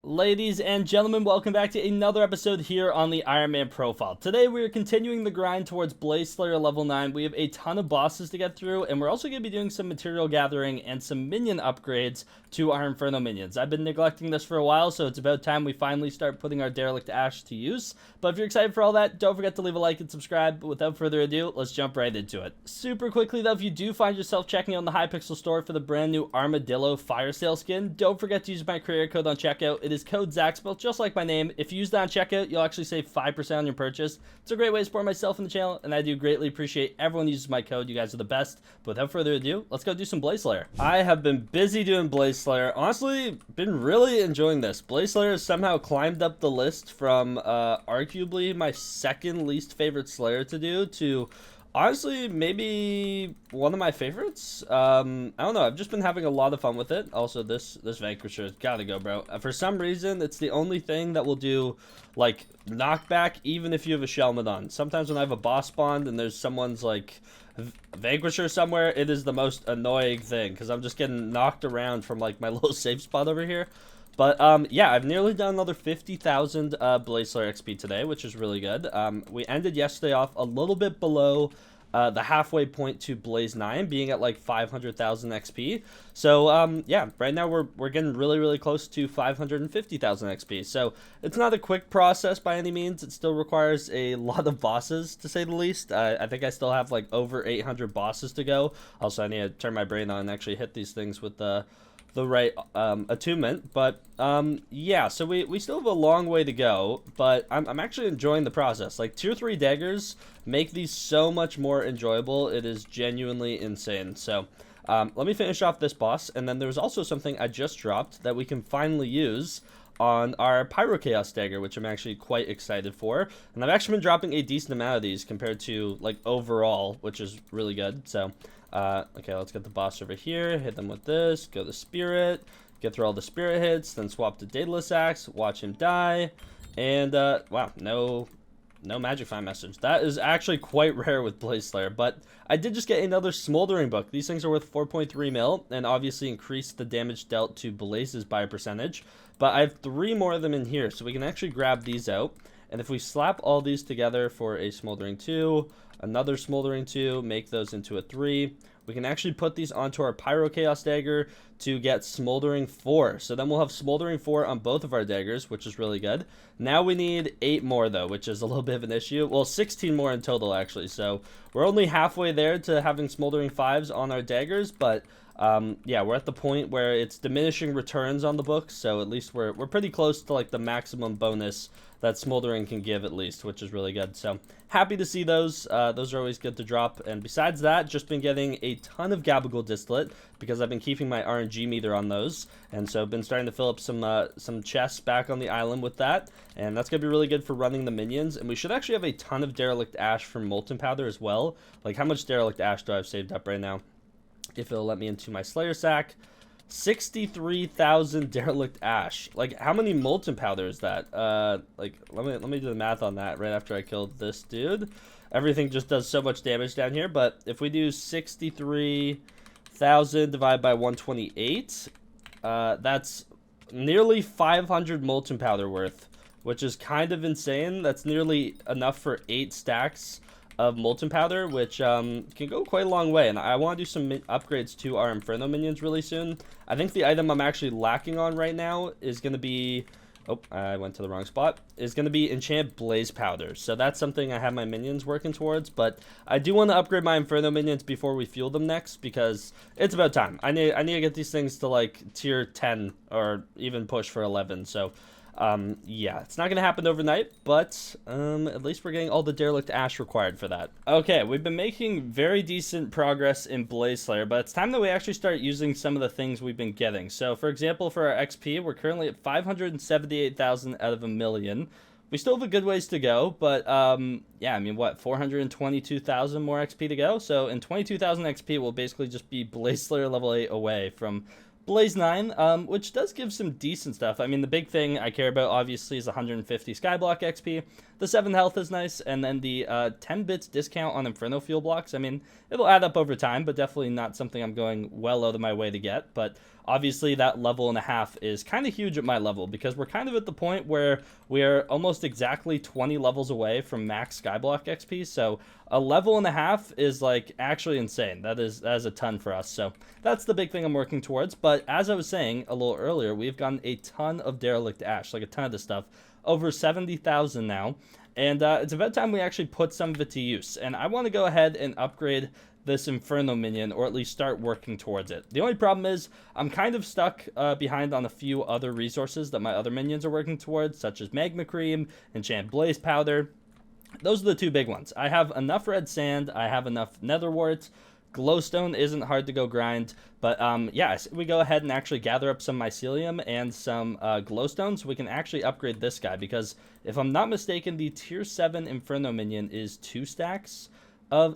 Ladies and gentlemen, welcome back to another episode here on the Iron Man profile. Today we are continuing the grind towards Blaze Slayer level 9. We have a ton of bosses to get through, and we're also going to be doing some material gathering and some minion upgrades to our Inferno minions. I've been neglecting this for a while, so it's about time we finally start putting our Derelict Ash to use. But if you're excited for all that, don't forget to leave a like and subscribe. But without further ado, let's jump right into it. Super quickly though, if you do find yourself checking out the Hypixel store for the brand new Armadillo Fire Sale skin, don't forget to use my creator code on checkout. It is code ZachPlaysAN, just like my name. If you use that on checkout, you'll actually save 5% on your purchase. It's a great way to support myself and the channel, and I do greatly appreciate everyone who uses my code. You guys are the best. But without further ado, let's go do some Blaze Slayer. I have been busy doing Blaze Slayer. Honestly, been really enjoying this. Blaze Slayer has somehow climbed up the list from arguably my second least favorite Slayer to do to honestly maybe one of my favorites. I don't know, I've just been having a lot of fun with it. Also, this Vanquisher's gotta go, bro. For some reason, it's the only thing that will do like knockback even if you have a Shelmet on. Sometimes when I have a boss spawned and there's someone's like Vanquisher somewhere, it is the most annoying thing because I'm just getting knocked around from like my little safe spot over here. But yeah, I've nearly done another 50,000 Blaze Slayer XP today, which is really good. We ended yesterday off a little bit below the halfway point to Blaze 9, being at like 500,000 XP. So yeah, right now we're getting really close to 550,000 XP. So it's not a quick process by any means. It still requires a lot of bosses, to say the least. I think I still have like over 800 bosses to go. Also, I need to turn my brain on and actually hit these things with the right attunement. But yeah, so we still have a long way to go, but I'm actually enjoying the process. Like tier 3 daggers make these so much more enjoyable. It is genuinely insane. So let me finish off this boss, and then there's also something I just dropped that we can finally use on our Pyro Chaos dagger, which I'm actually quite excited for. And I've actually been dropping a decent amount of these compared to like overall, which is really good. So okay, let's get the boss over here, hit them with this, go to Spirit, get through all the Spirit hits, then swap to Daedalus Axe, watch him die, and wow, no Magic Find message. That is actually quite rare with Blaze Slayer, but I did just get another Smoldering Book. These things are worth 4.3 mil, and obviously increase the damage dealt to Blazes by a percentage, but I have 3 more of them in here, so we can actually grab these out, and if we slap all these together for a Smoldering 2, another Smoldering 2, make those into a 3. We can actually put these onto our Pyro Chaos dagger to get Smoldering 4. So then we'll have Smoldering 4 on both of our daggers, which is really good. Now we need 8 more though, which is a little bit of an issue. Well, 16 more in total actually. So we're only halfway there to having Smoldering 5s on our daggers, but yeah, we're at the point where it's diminishing returns on the book, so at least we're pretty close to like the maximum bonus that Smoldering can give at least, which is really good. So happy to see those. Those are always good to drop. And besides that, just been getting a ton of Gabagool Distillate because I've been keeping my RNG meter on those, and so I've been starting to fill up some chests back on the island with that, and that's gonna be really good for running the minions. And we should actually have a ton of Derelict Ash from Molten Powder as well. Like, how much Derelict Ash do I have saved up right now? If it'll let me into my Slayer sack, 63,000 Derelict Ash. Like, how many Molten Powder is that? Like, let me do the math on that right after I killed this dude. Everything just does so much damage down here, but if we do 63,000 divided by 128, that's nearly 500 Molten Powder worth, which is kind of insane. That's nearly enough for 8 stacks of Molten Powder, which can go quite a long way. And I want to do some upgrades to our Inferno minions really soon. I think the item I'm actually lacking on right now is going to be, oh, I went to the wrong spot, is going to be Enchant Blaze Powder. So that's something I have my minions working towards, but I do want to upgrade my Inferno minions before we fuel them next, because it's about time. I need to get these things to like tier 10 or even push for 11. So yeah, it's not gonna happen overnight, but at least we're getting all the Derelict Ash required for that. Okay, we've been making very decent progress in Blaze Slayer, but it's time that we actually start using some of the things we've been getting. So for example, for our XP, we're currently at 578,000 out of 1,000,000. We still have a good ways to go, but yeah, I mean, what, 422,000 more XP to go? So in 22,000 XP, we'll basically just be Blaze Slayer level 8 away from Blaze 9, which does give some decent stuff. I mean, the big thing I care about, obviously, is 150 Skyblock XP. The 7 health is nice, and then the 10 bits discount on Inferno fuel blocks. I mean, it'll add up over time, but definitely not something I'm going well out of my way to get. But obviously, that 1.5 levels is kind of huge at my level, because we're kind of at the point where we're almost exactly 20 levels away from max Skyblock XP, so a 1.5 levels is, like, actually insane. That is a ton for us, so that's the big thing I'm working towards. But as I was saying a little earlier, we've gotten a ton of derelict ash, like a ton of this stuff, over 70,000 now, and it's about time we actually put some of it to use. And I want to go ahead and upgrade this Inferno minion, or at least start working towards it. The only problem is I'm kind of stuck behind on a few other resources that my other minions are working towards, such as magma cream, enchant blaze powder. Those are the two big ones. I have enough red sand, I have enough nether wart. Glowstone isn't hard to go grind, but yeah, so we go ahead and actually gather up some mycelium and some glowstone, so we can actually upgrade this guy, because if I'm not mistaken, the tier 7 Inferno minion is 2 stacks of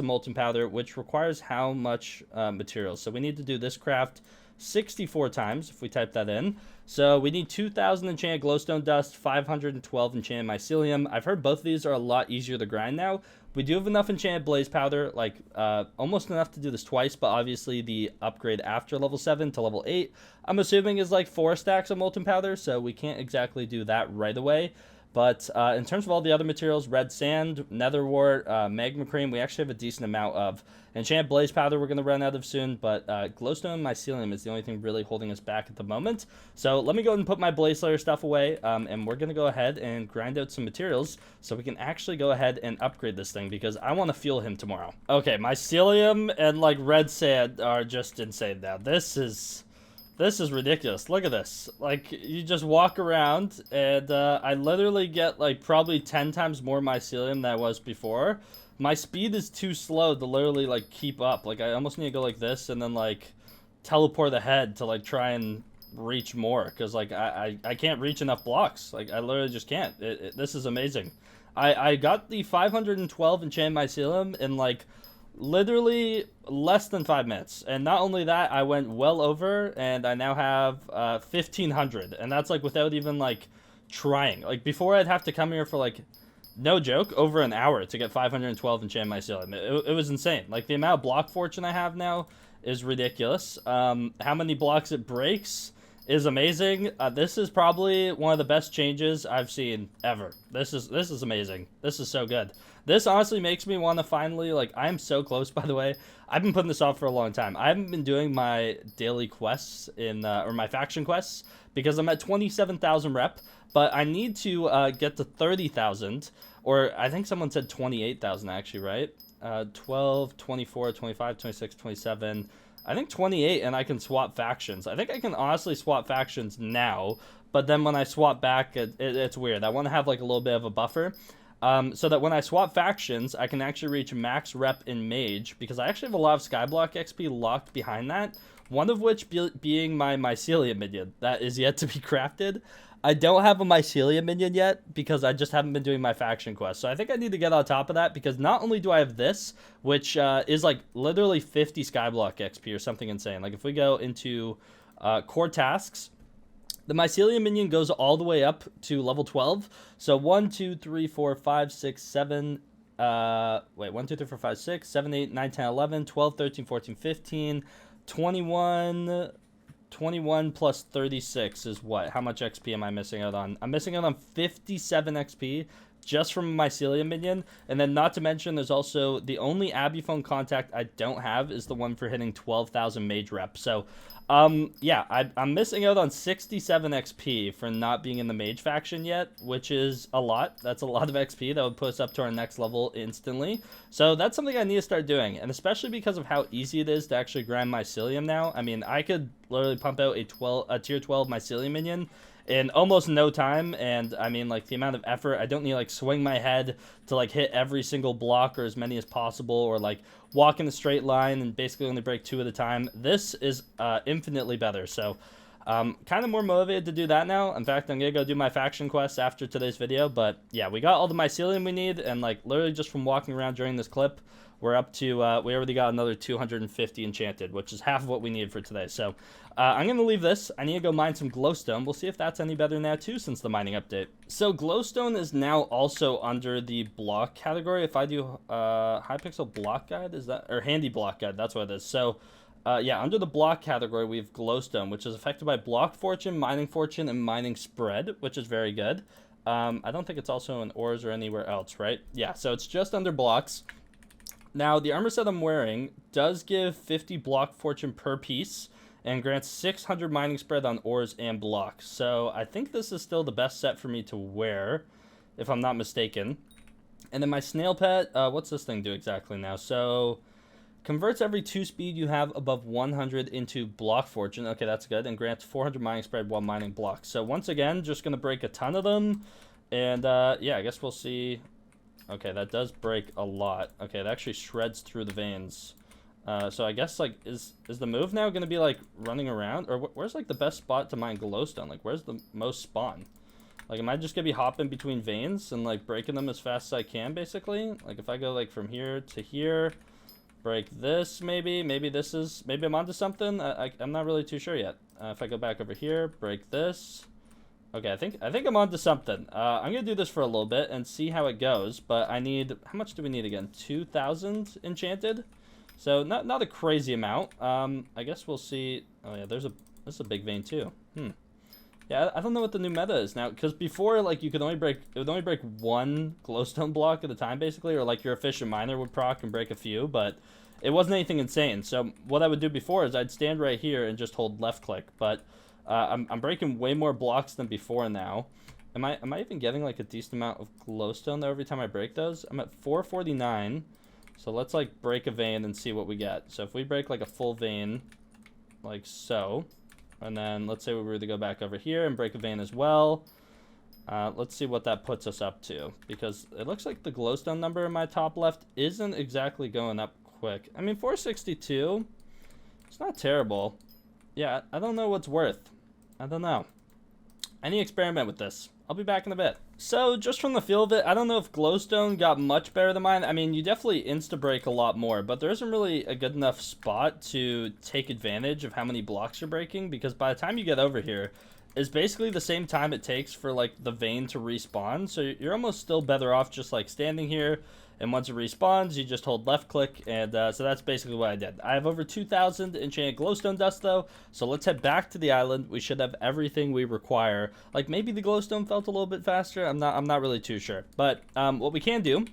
molten powder, which requires how much materials. So we need to do this craft 64 times if we type that in. So we need 2,000 enchanted glowstone dust, 512 enchanted mycelium. I've heard both of these are a lot easier to grind now. We do have enough enchanted blaze powder, like almost enough to do this twice, but obviously the upgrade after level 7 to level 8, I'm assuming is like 4 stacks of molten powder, so we can't exactly do that right away. But in terms of all the other materials, red sand, nether wart, magma cream, we actually have a decent amount of. Enchanted blaze powder we're going to run out of soon, but glowstone and mycelium is the only thing really holding us back at the moment. So let me go ahead and put my blaze layer stuff away, and we're going to go ahead and grind out some materials so we can actually go ahead and upgrade this thing, because I want to fuel him tomorrow. Okay, mycelium and like red sand are just insane now. This is ridiculous. Look at this. Like, you just walk around, and I literally get, like, probably 10 times more mycelium than I was before. My speed is too slow to literally, like, keep up. Like, I almost need to go like this and then, like, teleport ahead to, like, try and reach more. Because, like, I can't reach enough blocks. Like, I literally just can't. This is amazing. I got the 512 enchanted mycelium in, like, literally less than 5 minutes, and not only that, I went well over, and I now have 1,500, and that's like without even like trying. Like before, I'd have to come here for like, no joke, over an hour to get 512 enchanted mycelium. It was insane. Like the amount of block fortune I have now is ridiculous. How many blocks it breaks is amazing. This is probably one of the best changes I've seen ever. This is amazing. This is so good. This honestly makes me want to finally, like, I'm so close, by the way. I've been putting this off for a long time. I haven't been doing my daily quests or my faction quests, because I'm at 27,000 rep, but I need to get to 30,000, or I think someone said 28,000 actually, right? 12, 24, 25, 26, 27, I think 28, and I can swap factions. I think I can honestly swap factions now, but then when I swap back, it's weird. I want to have like a little bit of a buffer, so that when I swap factions, I can actually reach max rep in mage, because I actually have a lot of Skyblock XP locked behind that, one of which being my mycelium minion that is yet to be crafted. I don't have a mycelium minion yet, because I just haven't been doing my faction quest. So I think I need to get on top of that, because not only do I have this, which is like literally 50 Skyblock XP or something insane. Like if we go into core tasks, the mycelium minion goes all the way up to level 12. So 1, 2, 3, 4, 5, 6, 7, 1, 2, 3, 4, 5, 6, 7, 8, 9, 10, 11, 12, 13, 14, 15, 21... 21 plus 36 is what? How much XP am I missing out on? I'm missing out on 57 XP just from a mycelium minion. And then not to mention, there's also the only Abuphone contact I don't have is the one for hitting 12,000 mage rep. So, yeah, I'm missing out on 67 XP for not being in the mage faction yet, which is a lot. That's a lot of XP that would put us up to our next level instantly. So that's something I need to start doing, and especially because of how easy it is to actually grind mycelium now. I mean, I could literally pump out a tier 12 mycelium minion in almost no time, and I mean, like, the amount of effort, I don't need to, like, swing my head to, like, hit every single block or as many as possible, or, like, walk in a straight line and basically only break 2 at a time. This is infinitely better, so Kind of more motivated to do that now. In fact, I'm gonna go do my faction quest after today's video. But yeah, we got all the mycelium we need, and like literally just from walking around during this clip, we're up to we already got another 250 enchanted, which is half of what we need for today. So I'm gonna leave this. I need to go mine some glowstone. We'll see if that's any better now too, since the mining update. So glowstone is now also under the block category. If I do Hypixel block guide, is that, or handy block guide? That's what it is. So yeah, under the block category, we have glowstone, which is affected by block fortune, and mining spread, which is very good. I don't think it's also in ores or anywhere else, right? Yeah, so it's just under blocks. Now, the armor set I'm wearing does give 50 block fortune per piece and grants 600 mining spread on ores and blocks. So I think this is still the best set for me to wear, if I'm not mistaken. And then my snail pet, what's this thing do exactly now? So converts every 2 speed you have above 100 into block fortune. Okay, that's good. And grants 400 mining spread while mining blocks. So once again, just going to break a ton of them. And yeah, I guess we'll see. Okay, that does break a lot. Okay, it actually shreds through the veins. So I guess, like, is the move now going to be, like, running around? Or where's, like, the best spot to mine glowstone? Like, where's the most spawn? Like, am I just going to be hopping between veins and, like, breaking them as fast as I can, basically? Like, if I go, like, from here to here, break this, maybe this is, maybe I'm onto something. I'm not really too sure yet. If I go back over here, break this. Okay, I think I'm onto something. I'm gonna do this for a little bit and see how it goes. But I need, how much do we need again? 2,000 enchanted. So not a crazy amount. I guess we'll see. Oh yeah, this is a big vein too. Yeah, I don't know what the new meta is now, because before, like, it would only break one glowstone block at a time, basically, or like your efficient miner would proc and break a few, but it wasn't anything insane. So what I would do before is I'd stand right here and just hold left click, but I'm breaking way more blocks than before now. Am I even getting, like, a decent amount of glowstone though every time I break those? I'm at 449, so let's, like, break a vein and see what we get. So if we break, like, a full vein, like so, and then let's say we were to go back over here and break a vein as well. Let's see what that puts us up to, because it looks like the glowstone number in my top left isn't exactly going up quick. I mean, 462, it's not terrible. Yeah, I don't know what's worth. I don't know. I need to experiment with this. I'll be back in a bit. So, just from the feel of it, I don't know if glowstone got much better than mine. I mean, you definitely insta-break a lot more, but there isn't really a good enough spot to take advantage of how many blocks you're breaking, because by the time you get over here, it's basically the same time it takes for, like, the vein to respawn. So you're almost still better off just, like, standing here, and once it respawns, you just hold left click, and so that's basically what I did. I have over 2,000 enchanted glowstone dust, though, so let's head back to the island. We should have everything we require. Like, maybe the glowstone felt a little bit faster. I'm not really too sure. But what we can do,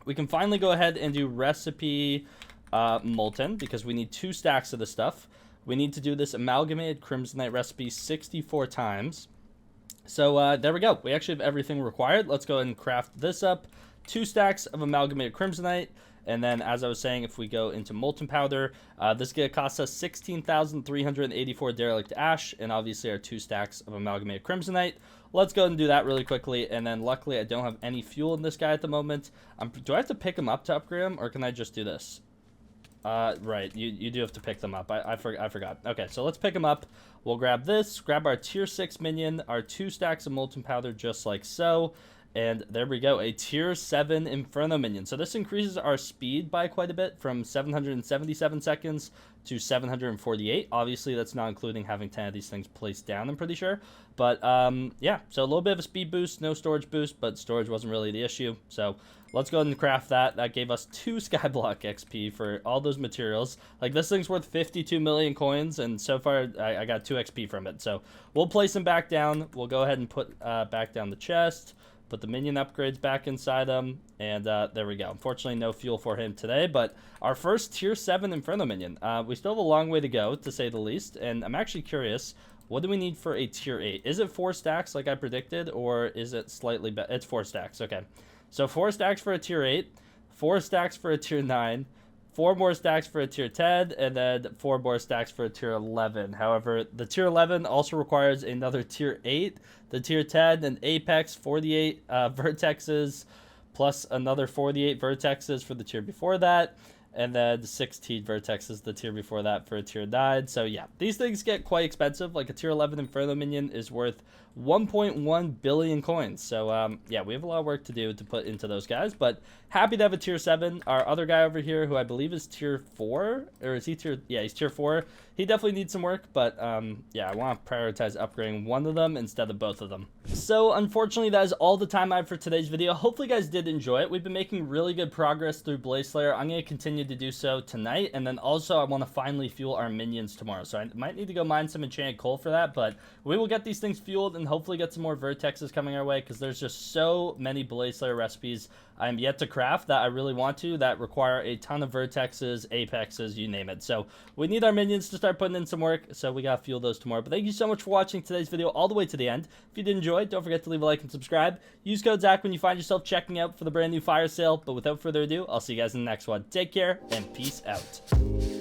we can finally go ahead and do recipe molten, because we need 2 stacks of this stuff. We need to do this amalgamated crimsonite recipe 64 times. So there we go. We actually have everything required. Let's go ahead and craft this up. 2 stacks of amalgamated crimsonite, and then, as I was saying, if we go into molten powder, this is going to cost us 16,384 derelict ash, and obviously our 2 stacks of amalgamated crimsonite. Let's go ahead and do that really quickly, and then luckily I don't have any fuel in this guy at the moment. Do I have to pick him up to upgrade him, or can I just do this? Right, you do have to pick them up. I forgot. Okay, so let's pick them up. We'll grab this, grab our tier 6 minion, our 2 stacks of molten powder, just like so. And there we go, a tier 7 Inferno minion. So this increases our speed by quite a bit, from 777 seconds to 748. Obviously, that's not including having 10 of these things placed down, I'm pretty sure. But yeah, so a little bit of a speed boost, no storage boost, but storage wasn't really the issue. So let's go ahead and craft that. That gave us 2 Skyblock XP for all those materials. Like, this thing's worth 52 million coins, and so far I got 2 XP from it. So we'll place them back down. We'll go ahead and put back down the chest. Put the minion upgrades back inside him, and there we go. Unfortunately, no fuel for him today, but our first tier 7 Inferno minion. We still have a long way to go, to say the least, and I'm actually curious, what do we need for a tier 8? Is it 4 stacks like I predicted, or is it slightly better? It's 4 stacks, okay. So 4 stacks for a tier 8, 4 stacks for a tier 9, 4 more stacks for a tier 10, and then 4 more stacks for a tier 11. However, the tier 11 also requires another tier 8, the tier 10, and apex 48 vertexes, plus another 48 vertexes for the tier before that. And then 16 vertexes the tier before that for a tier 9. So yeah, these things get quite expensive. Like a tier 11 Inferno minion is worth 1.1 billion coins. So yeah, we have a lot of work to do to put into those guys, but happy to have a tier 7. Our other guy over here, who I believe is tier 4, or is he tier, yeah, he's tier 4. He definitely needs some work, but yeah, I want to prioritize upgrading one of them instead of both of them. So unfortunately, that is all the time I have for today's video. Hopefully you guys did enjoy it. We've been making really good progress through Blaze Slayer. I'm going to continue to do so tonight, and then also I want to finally fuel our minions tomorrow. So I might need to go mine some enchanted coal for that, but we will get these things fueled and hopefully get some more vertexes coming our way, because there's just so many Blaze Slayer recipes I'm yet to craft that I really want to, that require a ton of vertexes, apexes, you name it. So we need our minions to start putting in some work, so we gotta fuel those tomorrow. But thank you so much for watching today's video all the way to the end. If you did enjoy, don't forget to leave a like and subscribe. Use code Zach when you find yourself checking out for the brand new fire sale. But without further ado, I'll see you guys in the next one. Take care and peace out.